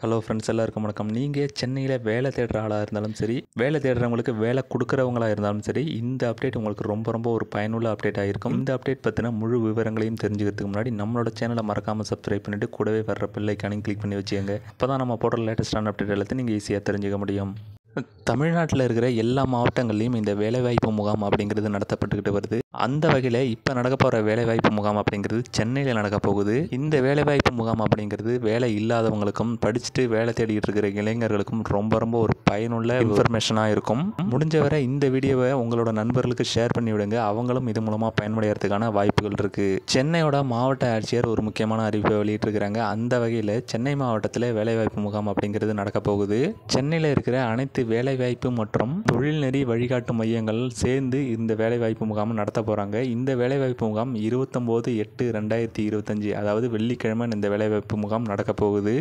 Hello friends, எல்லாருக்கும் வணக்கம். நீங்கள் சென்னையில் வேலை தேடுற ஆளாக இருந்தாலும் சரி, வேலை தேடுறவங்களுக்கு வேலை கொடுக்குறவங்களா இருந்தாலும் சரி, இந்த அப்டேட் உங்களுக்கு ரொம்ப ஒரு பயனுள்ள அப்டேட்டாக இருக்கும். இந்த அப்டேட் பற்றின முழு விவரங்களையும் தெரிஞ்சுக்கிறதுக்கு முன்னாடி நம்மளோட சேனலை மறக்காமல் சப்ஸ்கிரைப் பண்ணிவிட்டு கூடவே வர்ற பெல் ஐக்கானையும் கிளிக் பண்ணி வச்சுக்கோங்க. அப்போ தான் நம்ம போடுற லேட்டஸ்டான அப்டேட் எல்லாத்தையும் நீங்கள் ஈஸியாக தெரிஞ்சுக்க முடியும். தமிழ்நாட்டில் இருக்கிற எல்லா மாவட்டங்கள்லேயும் இந்த வேலைவாய்ப்பு முகாம் அப்படிங்கிறது நடத்தப்பட்டுக்கிட்டு வருது. அந்த வகையில் இப்போ நடக்க போகிற வேலைவாய்ப்பு முகாம் அப்படிங்கிறது சென்னையில் நடக்க போகுது. இந்த வேலைவாய்ப்பு முகாம் அப்படிங்கிறது வேலை இல்லாதவங்களுக்கும் படிச்சுட்டு வேலை தேடிட்டு இருக்கிற இளைஞர்களுக்கும் ரொம்ப ஒரு பயனுள்ள இன்ஃபர்மேஷனாக இருக்கும். முடிஞ்சவரை இந்த வீடியோவை உங்களோட நண்பர்களுக்கு ஷேர் பண்ணி விடுங்க. அவங்களும் இது மூலமாக பயனடைகிறதுக்கான வாய்ப்புகள் இருக்குது. சென்னையோட மாவட்ட ஆட்சியர் ஒரு முக்கியமான அறிவிப்பை வெளியிட்டிருக்கிறாங்க. அந்த வகையில் சென்னை மாவட்டத்தில் வேலைவாய்ப்பு முகாம் அப்படிங்கிறது நடக்க போகுது. சென்னையில் இருக்கிற அனைத்து வேலைவாய்ப்பு மற்றும் தொழில்நெறி வழிகாட்டு மையங்கள் சேர்ந்து இந்த வேலைவாய்ப்பு முகாம் நடத்த போகிறாங்க. இந்த வேலைவாய்ப்பு முகாம் 29/8/2025 அதாவது வெள்ளிக்கிழமை இந்த வேலைவாய்ப்பு முகாம் நடக்க போகுது.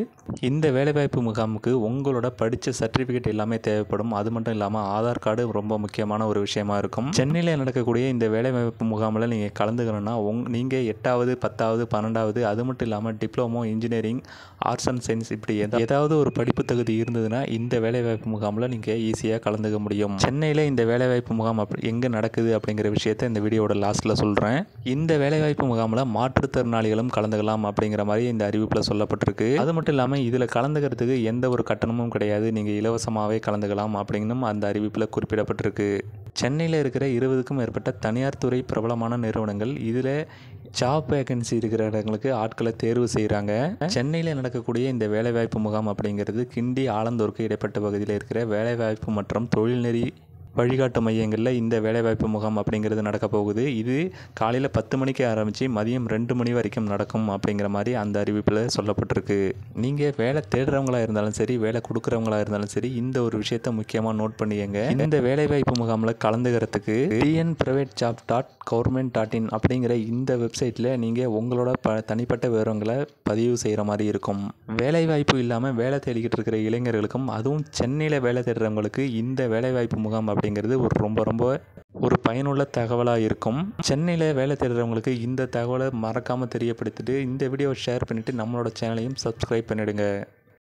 இந்த வேலைவாய்ப்பு முகாமுக்கு உங்களோட படித்த சர்டிஃபிகேட் எல்லாமே தேவைப்படும். அது மட்டும் இல்லாமல் ஆதார் கார்டு ரொம்ப முக்கியமான ஒரு விஷயமா இருக்கும். சென்னையில் நடக்கக்கூடிய இந்த வேலைவாய்ப்பு முகாமில் நீங்கள் கலந்துக்கணும்னா நீங்கள் 8வது 10வது 12வது அது மட்டும் இல்லாமல் diploma, engineering, arts and science இப்படி ஏதாவது ஒரு படிப்பு தகுதி இருந்ததுன்னா இந்த வேலைவாய்ப்பு முகாமில் நீங்கள் ஈஸியாக கலந்துக்க முடியும். சென்னையில் இந்த வேலைவாய்ப்பு முகாம் எங்கே நடக்குது அப்படிங்கிற விஷயத்தை இந்த வீடியோட லாஸ்ட்டில் சொல்கிறேன். இந்த வேலைவாய்ப்பு முகாமில் மாற்றுத்திறனாளிகளும் கலந்துக்கலாம் அப்படிங்கிற மாதிரி இந்த அறிவிப்பில் சொல்லப்பட்டிருக்கு. அது மட்டும் இல்லாமல் இதில் கலந்துக்கிறதுக்கு எந்த ஒரு கட்டணமும் கிடையாது. நீங்கள் இலவசமாகவே கலந்துக்கலாம் அப்படின்னும் அந்த அறிவிப்பில் குறிப்பிடப்பட்டிருக்கு. சென்னையில் இருக்கிற 20க்கும் மேற்பட்ட தனியார் துறை பிரபலமான நிறுவனங்கள் இதில் ஜாப் வேகன்சி இருக்கிற இடங்களுக்கு ஆட்களை தேர்வு செய்கிறாங்க. சென்னையில் நடக்கக்கூடிய இந்த வேலைவாய்ப்பு முகாம் அப்படிங்கிறது கிண்டி ஆலந்தூருக்கு இடைப்பட்ட பகுதியில் இருக்கிற வேலைவாய்ப்பு மற்றும் தொழில்நெறி வழிகாட்டு மையங்களில் இந்த வேலைவாய்ப்பு முகாம் அப்படிங்கிறது நடக்க போகுது. இது காலையில் 10 மணிக்கு ஆரம்பித்து மதியம் 2 மணி வரைக்கும் நடக்கும் அப்படிங்கிற மாதிரி அந்த அறிவிப்பில் சொல்லப்பட்டிருக்கு. நீங்கள் வேலை தேடுறவங்களா இருந்தாலும் சரி, வேலை கொடுக்குறவங்களா இருந்தாலும் சரி, இந்த ஒரு விஷயத்தை முக்கியமாக நோட் பண்ணிக்கங்க. இந்த வேலைவாய்ப்பு முகாமில் கலந்துக்கிறதுக்கு tnprivatejobs.government.in அப்படிங்கிற இந்த வெப்சைட்டில் நீங்கள் உங்களோட தனிப்பட்ட விவரங்களை பதிவு செய்கிற மாதிரி இருக்கும். வேலைவாய்ப்பு இல்லாமல் வேலை தேடிக்கிட்டு இருக்கிற இளைஞர்களுக்கும் அதுவும் சென்னையில் வேலை தேடுறவங்களுக்கு இந்த வேலைவாய்ப்பு முகாம் அப்படிங்கிறது ரொம்ப ஒரு பயனுள்ள தகவலாக இருக்கும். சென்னையில் வேலை தேடுறவங்களுக்கு இந்த தகவலை மறக்காமல் தெரியப்படுத்திட்டு இந்த வீடியோவை ஷேர் பண்ணிவிட்டு நம்மளோட சேனலையும் சப்ஸ்கிரைப் பண்ணிவிடுங்க.